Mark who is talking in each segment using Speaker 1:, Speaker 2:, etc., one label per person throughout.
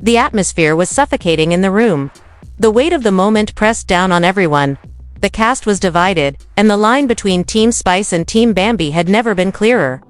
Speaker 1: The atmosphere was suffocating in the room. The weight of the moment pressed down on everyone. The cast was divided, and the line between Team Spice and Team Bambi had never been clearer.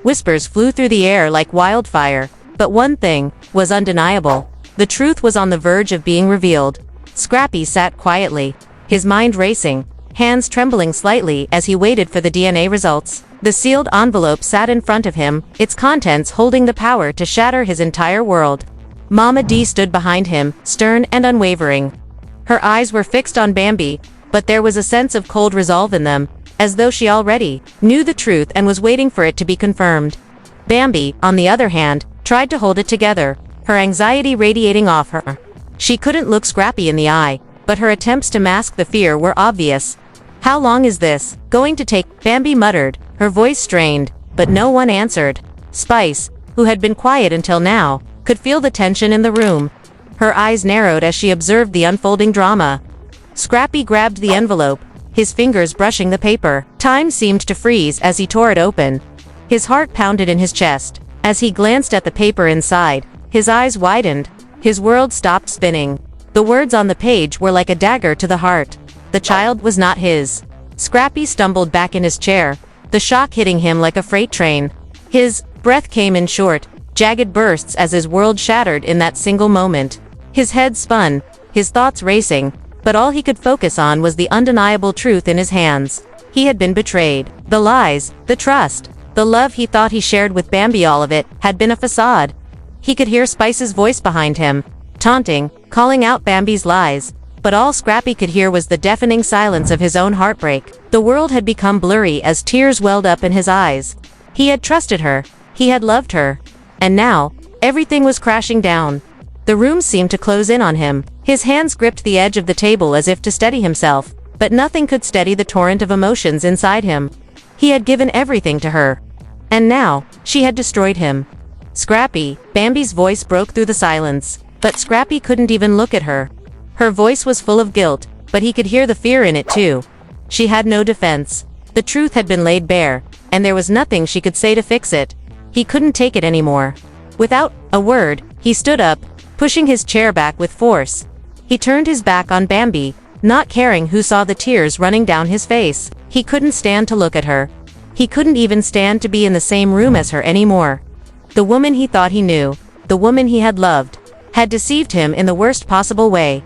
Speaker 1: Whispers flew through the air like wildfire, but one thing was undeniable. The truth was on the verge of being revealed. Scrappy sat quietly, his mind racing, hands trembling slightly as he waited for the DNA results. The sealed envelope sat in front of him, its contents holding the power to shatter his entire world. Mama D stood behind him, stern and unwavering. Her eyes were fixed on Bambi, but there was a sense of cold resolve in them, as though she already knew the truth and was waiting for it to be confirmed. Bambi, on the other hand, tried to hold it together, her anxiety radiating off her. She couldn't look Scrappy in the eye, but her attempts to mask the fear were obvious. "How long is this going to take?" Bambi muttered, her voice strained, but no one answered. Spice, who had been quiet until now, could feel the tension in the room. Her eyes narrowed as she observed the unfolding drama. Scrappy grabbed the envelope, his fingers brushing the paper. Time seemed to freeze as he tore it open. His heart pounded in his chest. As he glanced at the paper inside, his eyes widened. His world stopped spinning. The words on the page were like a dagger to the heart. The child was not his. Scrappy stumbled back in his chair, the shock hitting him like a freight train. His breath came in short, jagged bursts as his world shattered in that single moment. His head spun, his thoughts racing, but all he could focus on was the undeniable truth in his hands. He had been betrayed. The lies, the trust, the love he thought he shared with Bambi, all of it had been a facade. He could hear Spice's voice behind him, taunting, calling out Bambi's lies, but all Scrappy could hear was the deafening silence of his own heartbreak. The world had become blurry as tears welled up in his eyes. He had trusted her, he had loved her, and now, everything was crashing down. The room seemed to close in on him. His hands gripped the edge of the table as if to steady himself, but nothing could steady the torrent of emotions inside him. He had given everything to her, and now, she had destroyed him. "Scrappy," Bambi's voice broke through the silence, but Scrappy couldn't even look at her. Her voice was full of guilt, but he could hear the fear in it too. She had no defense. The truth had been laid bare, and there was nothing she could say to fix it. He couldn't take it anymore. Without a word, he stood up, pushing his chair back with force. He turned his back on Bambi, not caring who saw the tears running down his face. He couldn't stand to look at her. He couldn't even stand to be in the same room as her anymore. The woman he thought he knew, the woman he had loved, had deceived him in the worst possible way.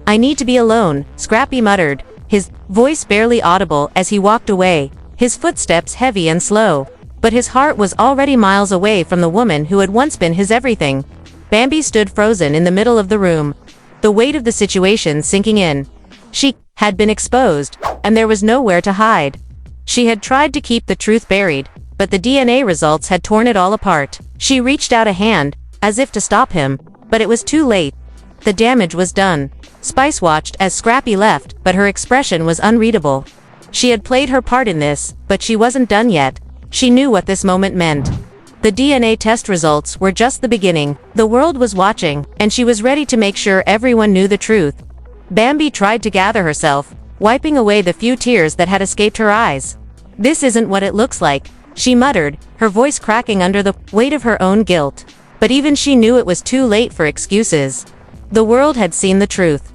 Speaker 1: "I need to be alone," Scrappy muttered, his voice barely audible as he walked away, his footsteps heavy and slow. But his heart was already miles away from the woman who had once been his everything. Bambi stood frozen in the middle of the room, the weight of the situation sinking in. She had been exposed, and there was nowhere to hide. She had tried to keep the truth buried, but the DNA results had torn it all apart. She reached out a hand, as if to stop him, but it was too late. The damage was done. Spice watched as Scrappy left, but her expression was unreadable. She had played her part in this, but she wasn't done yet. She knew what this moment meant. The DNA test results were just the beginning. The world was watching, and she was ready to make sure everyone knew the truth. Bambi tried to gather herself, wiping away the few tears that had escaped her eyes. "This isn't what it looks like," she muttered, her voice cracking under the weight of her own guilt. But even she knew it was too late for excuses. The world had seen the truth.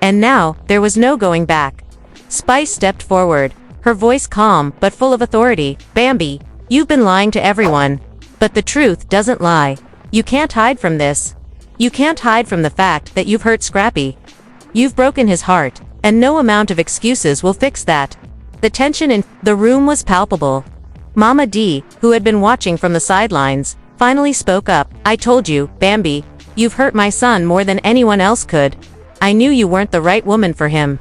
Speaker 1: And now, there was no going back. Spice stepped forward, her voice calm but full of authority. "Bambi, you've been lying to everyone. But the truth doesn't lie. You can't hide from this. You can't hide from the fact that you've hurt Scrappy. You've broken his heart, and no amount of excuses will fix that." The tension in the room was palpable. Mama D, who had been watching from the sidelines, finally spoke up. "I told you, Bambi, you've hurt my son more than anyone else could. I knew you weren't the right woman for him.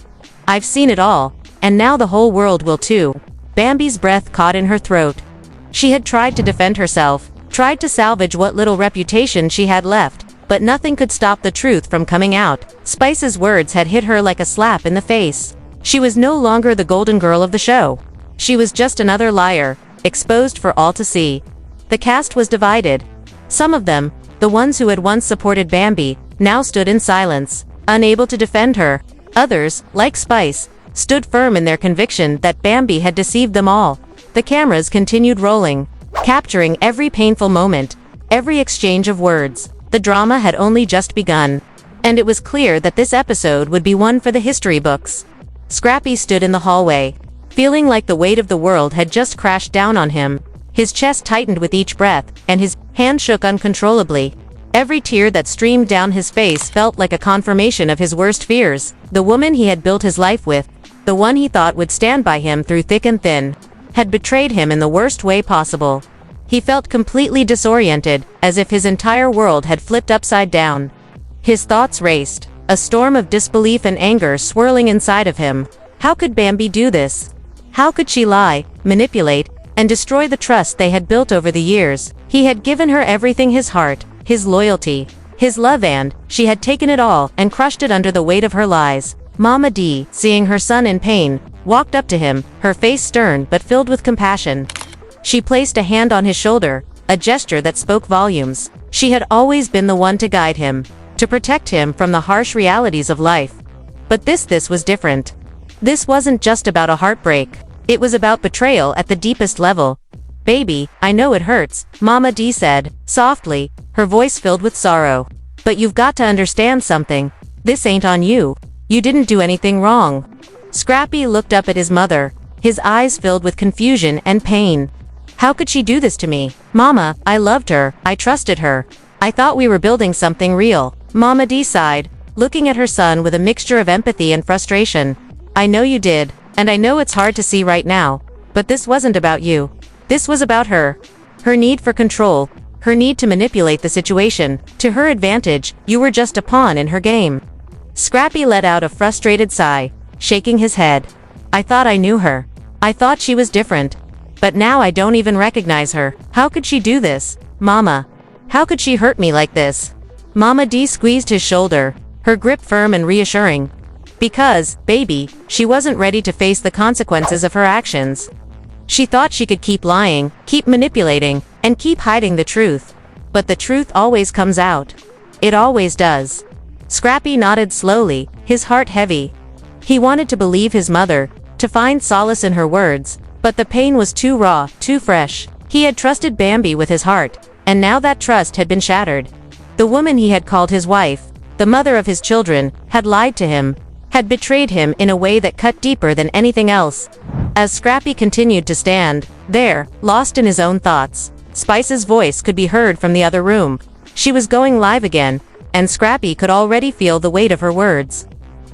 Speaker 1: I've seen it all, and now the whole world will too." Bambi's breath caught in her throat. She had tried to defend herself, tried to salvage what little reputation she had left, but nothing could stop the truth from coming out. Spice's words had hit her like a slap in the face. She was no longer the golden girl of the show. She was just another liar, exposed for all to see. The cast was divided. Some of them, the ones who had once supported Bambi, now stood in silence, unable to defend her. Others, like Spice, stood firm in their conviction that Bambi had deceived them all. The cameras continued rolling, capturing every painful moment, every exchange of words. The drama had only just begun. And it was clear that this episode would be one for the history books. Scrappy stood in the hallway, feeling like the weight of the world had just crashed down on him. His chest tightened with each breath, and his hand shook uncontrollably. Every tear that streamed down his face felt like a confirmation of his worst fears. The woman he had built his life with, the one he thought would stand by him through thick and thin, had betrayed him in the worst way possible. He felt completely disoriented, as if his entire world had flipped upside down. His thoughts raced, a storm of disbelief and anger swirling inside of him. How could Bambi do this? How could she lie, manipulate, and destroy the trust they had built over the years? He had given her everything: his heart, his loyalty, his love, and she had taken it all and crushed it under the weight of her lies. Mama D, seeing her son in pain, walked up to him, her face stern but filled with compassion. She placed a hand on his shoulder, a gesture that spoke volumes. She had always been the one to guide him, to protect him from the harsh realities of life. But this was different. This wasn't just about a heartbreak. It was about betrayal at the deepest level. "Baby, I know it hurts," Mama D said, softly, her voice filled with sorrow. "But you've got to understand something. This ain't on you. You didn't do anything wrong." Scrappy looked up at his mother, his eyes filled with confusion and pain. "How could she do this to me? Mama, I loved her, I trusted her. I thought we were building something real." Mama D sighed, looking at her son with a mixture of empathy and frustration. "I know you did, and I know it's hard to see right now, but this wasn't about you. This was about her. Her need for control, her need to manipulate the situation to her advantage. You were just a pawn in her game." Scrappy let out a frustrated sigh, shaking his head. "I thought I knew her. I thought she was different. But now I don't even recognize her. How could she do this? Mama, how could she hurt me like this?" Mama D squeezed his shoulder, her grip firm and reassuring. "Because, baby, she wasn't ready to face the consequences of her actions. She thought she could keep lying, keep manipulating, and keep hiding the truth. But the truth always comes out. It always does." Scrappy nodded slowly, his heart heavy. He wanted to believe his mother, to find solace in her words, but the pain was too raw, too fresh. He had trusted Bambi with his heart, and now that trust had been shattered. The woman he had called his wife, the mother of his children, had lied to him, had betrayed him in a way that cut deeper than anything else. As Scrappy continued to stand there, lost in his own thoughts, Spice's voice could be heard from the other room. She was going live again, and Scrappy could already feel the weight of her words.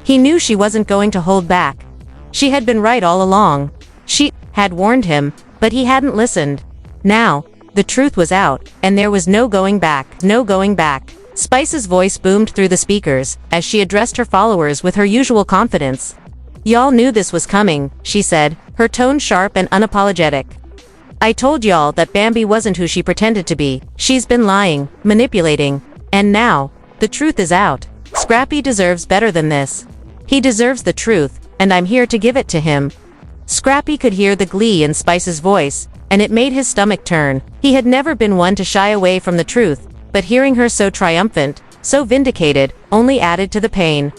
Speaker 1: He knew she wasn't going to hold back. She had been right all along. She had warned him, but he hadn't listened. Now, the truth was out, and there was no going back, no going back. Spice's voice boomed through the speakers, as she addressed her followers with her usual confidence. "Y'all knew this was coming," she said, her tone sharp and unapologetic. "I told y'all that Bambi wasn't who she pretended to be. She's been lying, manipulating, and now, the truth is out. Scrappy deserves better than this. He deserves the truth, and I'm here to give it to him." Scrappy could hear the glee in Spice's voice, and it made his stomach turn. He had never been one to shy away from the truth, but hearing her so triumphant, so vindicated, only added to the pain.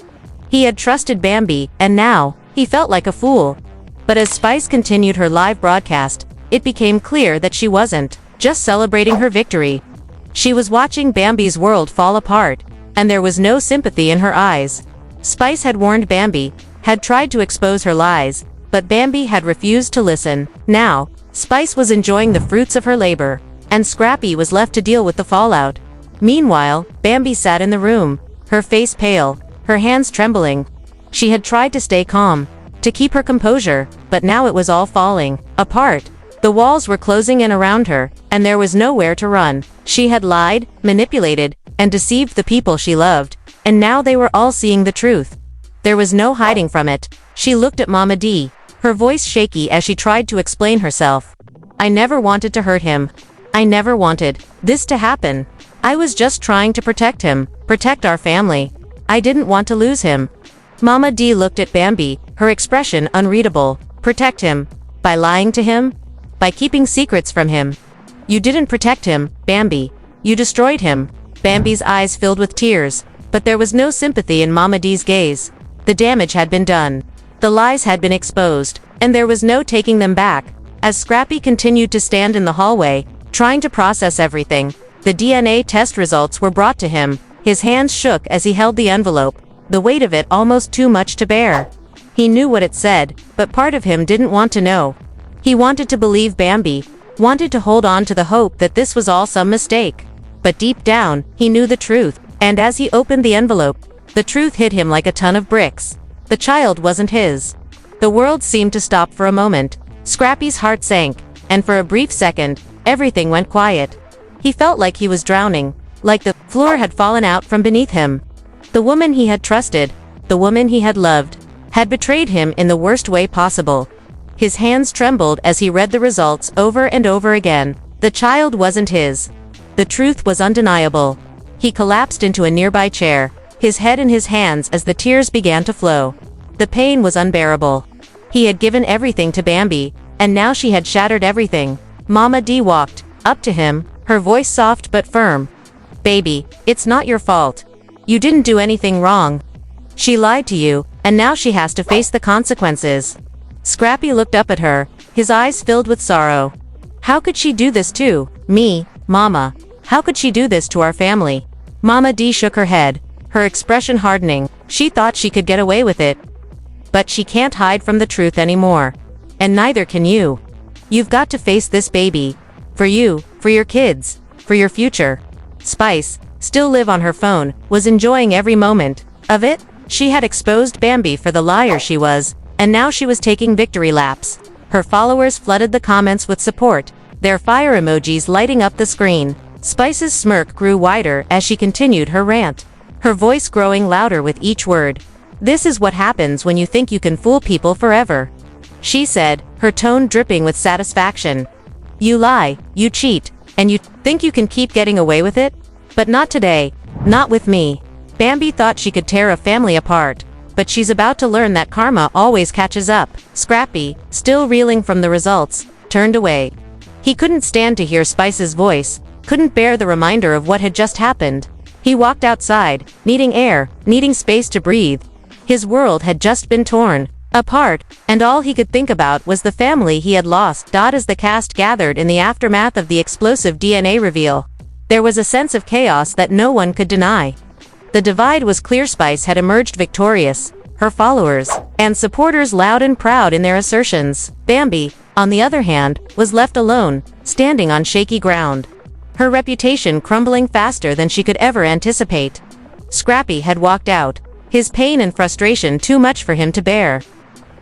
Speaker 1: He had trusted Bambi, and now, he felt like a fool. But as Spice continued her live broadcast, it became clear that she wasn't just celebrating her victory. She was watching Bambi's world fall apart, and there was no sympathy in her eyes. Spice had warned Bambi, had tried to expose her lies, but Bambi had refused to listen. Now, Spice was enjoying the fruits of her labor, and Scrappy was left to deal with the fallout. Meanwhile, Bambi sat in the room, her face pale, her hands trembling. She had tried to stay calm, to keep her composure, but now it was all falling apart. The walls were closing in around her, and there was nowhere to run. She had lied, manipulated, and deceived the people she loved, and now they were all seeing the truth. There was no hiding from it. She looked at Mama D, her voice shaky as she tried to explain herself. "I never wanted to hurt him. I never wanted this to happen. I was just trying to protect him, protect our family. I didn't want to lose him." Mama D looked at Bambi, her expression unreadable. "Protect him? By lying to him? By keeping secrets from him? You didn't protect him, Bambi. You destroyed him." Bambi's eyes filled with tears, but there was no sympathy in Mama D's gaze. The damage had been done. The lies had been exposed, and there was no taking them back. As Scrappy continued to stand in the hallway, trying to process everything, The DNA test results were brought to him. His hands shook as he held the envelope, the weight of it almost too much to bear. He knew what it said, but part of him didn't want to know. He wanted to believe Bambi, wanted to hold on to the hope that this was all some mistake. But deep down, he knew the truth, and as he opened the envelope, the truth hit him like a ton of bricks. The child wasn't his. The world seemed to stop for a moment. Scrappy's heart sank, and for a brief second, everything went quiet. He felt like he was drowning, like the floor had fallen out from beneath him. The woman he had trusted, the woman he had loved, had betrayed him in the worst way possible. His hands trembled as he read the results over and over again. The child wasn't his. The truth was undeniable. He collapsed into a nearby chair, his head in his hands as the tears began to flow. The pain was unbearable. He had given everything to Bambi, and now she had shattered everything. Mama D walked up to him, her voice soft but firm. "Baby, it's not your fault. You didn't do anything wrong. She lied to you, and now she has to face the consequences." Scrappy looked up at her, his eyes filled with sorrow. "How could she do this to me, Mama? How could she do this to our family?" Mama D shook her head, her expression hardening. She thought she could get away with it. But she can't hide from the truth anymore. And neither can you. You've got to face this, baby. For you, for your kids, for your future. Spice, still live on her phone, was enjoying every moment of it. She had exposed Bambi for the liar she was, and now she was taking victory laps. Her followers flooded the comments with support, their fire emojis lighting up the screen. Spice's smirk grew wider as she continued her rant, her voice growing louder with each word. "This is what happens when you think you can fool people forever," she said, her tone dripping with satisfaction. "You lie, you cheat, and you think you can keep getting away with it? But not today, not with me." Bambi thought she could tear a family apart, but she's about to learn that karma always catches up. Scrappy, still reeling from the results, turned away. He couldn't stand to hear Spice's voice, couldn't bear the reminder of what had just happened. He walked outside, needing air, needing space to breathe. His world had just been torn apart, and all he could think about was the family he had lost. As the cast gathered in the aftermath of the explosive DNA reveal, there was a sense of chaos that no one could deny. The divide was clear. Spice had emerged victorious, her followers and supporters loud and proud in their assertions. Bambi, on the other hand, was left alone, standing on shaky ground, her reputation crumbling faster than she could ever anticipate. Scrappy had walked out, his pain and frustration too much for him to bear.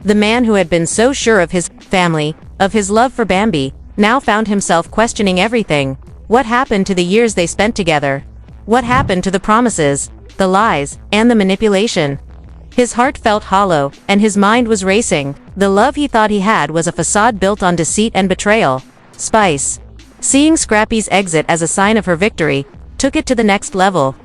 Speaker 1: The man who had been so sure of his family, of his love for Bambi, now found himself questioning everything. What happened to the years they spent together? What happened to the promises, the lies, and the manipulation? His heart felt hollow, and his mind was racing. The love he thought he had was a facade built on deceit and betrayal. Spice, seeing Scrappy's exit as a sign of her victory, took it to the next level.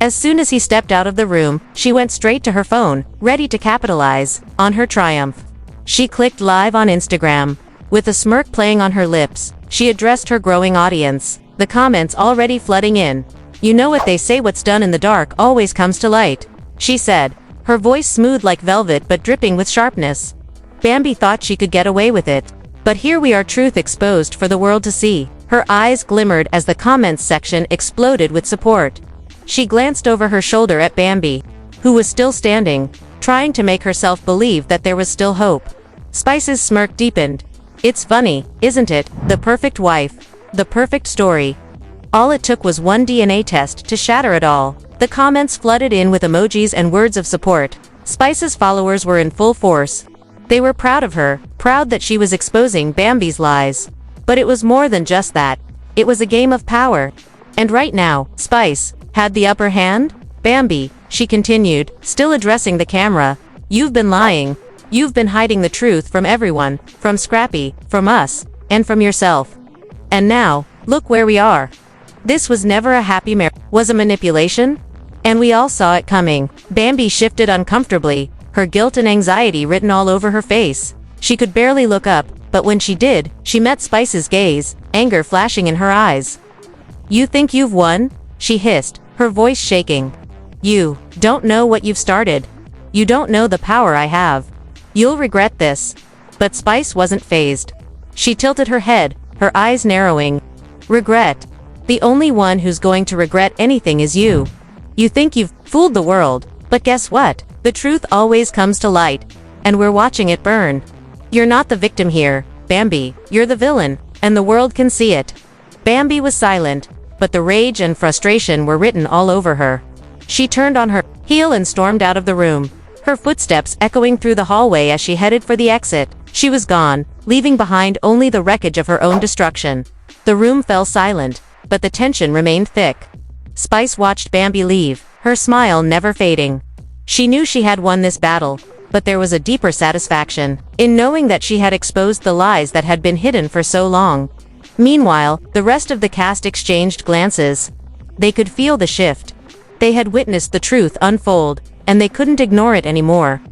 Speaker 1: As soon as he stepped out of the room, she went straight to her phone, ready to capitalize on her triumph. She clicked live on Instagram. With a smirk playing on her lips, she addressed her growing audience, the comments already flooding in. "You know what they say, what's done in the dark always comes to light," she said, her voice smooth like velvet but dripping with sharpness. Bambi thought she could get away with it. But here we are, truth exposed for the world to see. Her eyes glimmered as the comments section exploded with support. She glanced over her shoulder at Bambi, who was still standing, trying to make herself believe that there was still hope. Spice's smirk deepened. "It's funny, isn't it? The perfect wife. The perfect story. All it took was one DNA test to shatter it all." The comments flooded in with emojis and words of support. Spice's followers were in full force. They were proud of her, proud that she was exposing Bambi's lies. But it was more than just that. It was a game of power. And right now, Spice had the upper hand. "Bambi," she continued, still addressing the camera, "you've been lying. You've been hiding the truth from everyone, from Scrappy, from us, and from yourself. And now, look where we are. This was never a happy marriage. Was a manipulation? And we all saw it coming." Bambi shifted uncomfortably, her guilt and anxiety written all over her face. She could barely look up, but when she did, she met Spice's gaze, anger flashing in her eyes. "You think you've won?" she hissed, her voice shaking. "You don't know what you've started. You don't know the power I have. You'll regret this." But Spice wasn't fazed. She tilted her head, her eyes narrowing. "Regret? The only one who's going to regret anything is you. You think you've fooled the world, but guess what? The truth always comes to light, and we're watching it burn. You're not the victim here, Bambi, you're the villain, and the world can see it. Bambi was silent, but the rage and frustration were written all over her. She turned on her heel and stormed out of the room, her footsteps echoing through the hallway as she headed for the exit. She was gone, leaving behind only the wreckage of her own destruction. The room fell silent, but the tension remained thick. Spice watched Bambi leave, her smile never fading. She knew she had won this battle, but there was a deeper satisfaction in knowing that she had exposed the lies that had been hidden for so long. Meanwhile, the rest of the cast exchanged glances. They could feel the shift. They had witnessed the truth unfold, and they couldn't ignore it anymore.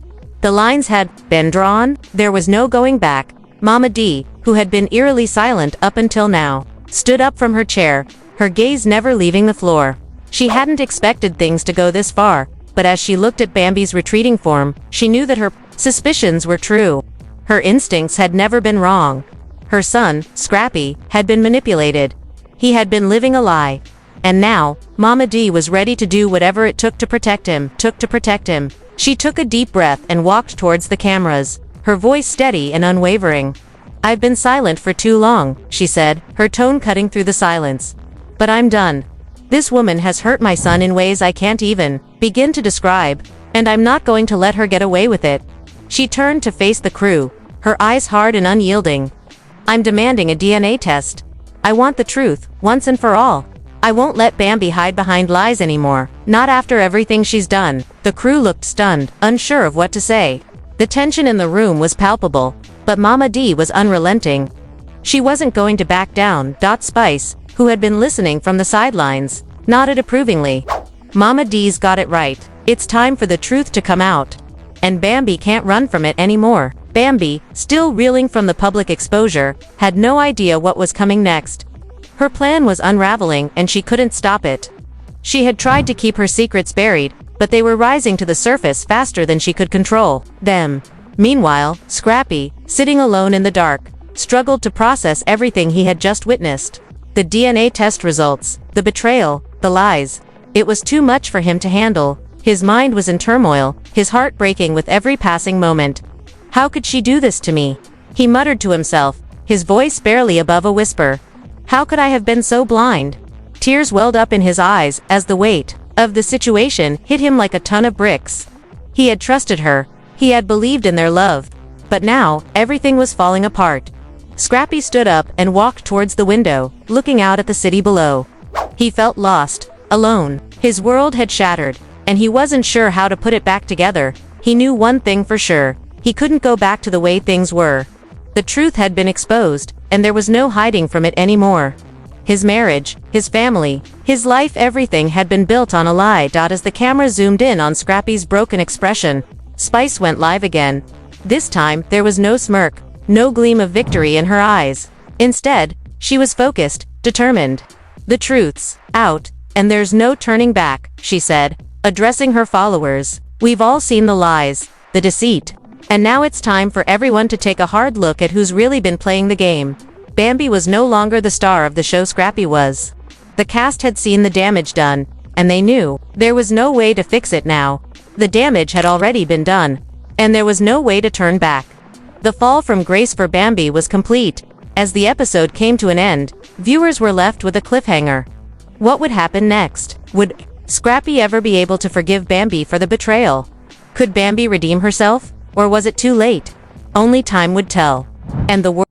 Speaker 1: The lines had been drawn, there was no going back. Mama D, who had been eerily silent up until now, stood up from her chair, her gaze never leaving the floor. She hadn't expected things to go this far, but as she looked at Bambi's retreating form, she knew that her suspicions were true. Her instincts had never been wrong. Her son, Scrappy, had been manipulated. He had been living a lie. And now, Mama D was ready to do whatever it took to protect him. She took a deep breath and walked towards the cameras, her voice steady and unwavering. "I've been silent for too long," she said, her tone cutting through the silence. "But I'm done. This woman has hurt my son in ways I can't even begin to describe, and I'm not going to let her get away with it." She turned to face the crew, her eyes hard and unyielding. "I'm demanding a DNA test. I want the truth, once and for all. I won't let Bambi hide behind lies anymore, not after everything she's done." The crew looked stunned, unsure of what to say. The tension in the room was palpable, but Mama D was unrelenting. She wasn't going to back down. Spice, who had been listening from the sidelines, nodded approvingly. "Mama D's got it right. It's time for the truth to come out. And Bambi can't run from it anymore." Bambi, still reeling from the public exposure, had no idea what was coming next. Her plan was unraveling and she couldn't stop it. She had tried to keep her secrets buried, but they were rising to the surface faster than she could control them. Meanwhile, Scrappy, sitting alone in the dark, struggled to process everything he had just witnessed. The DNA test results, the betrayal, the lies. It was too much for him to handle. His mind was in turmoil, his heart breaking with every passing moment. "How could she do this to me?" he muttered to himself, his voice barely above a whisper. "How could I have been so blind?" Tears welled up in his eyes as the weight of the situation hit him like a ton of bricks. He had trusted her, he had believed in their love, but now, everything was falling apart. Scrappy stood up and walked towards the window, looking out at the city below. He felt lost, alone. His world had shattered, and he wasn't sure how to put it back together. He knew one thing for sure: he couldn't go back to the way things were. The truth had been exposed, and there was no hiding from it anymore. His marriage, his family, his life, everything had been built on a lie. As the camera zoomed in on Scrappy's broken expression, Spice went live again. This time, there was no smirk, no gleam of victory in her eyes. Instead, she was focused, determined. "The truth's out, and there's no turning back," she said, addressing her followers. "We've all seen the lies, the deceit. And now it's time for everyone to take a hard look at who's really been playing the game." Bambi was no longer the star of the show. Scrappy was. The cast had seen the damage done, and they knew there was no way to fix it now. The damage had already been done, and there was no way to turn back. The fall from grace for Bambi was complete. As the episode came to an end, viewers were left with a cliffhanger. What would happen next? Would Scrappy ever be able to forgive Bambi for the betrayal? Could Bambi redeem herself? Or was it too late? Only time would tell. And the world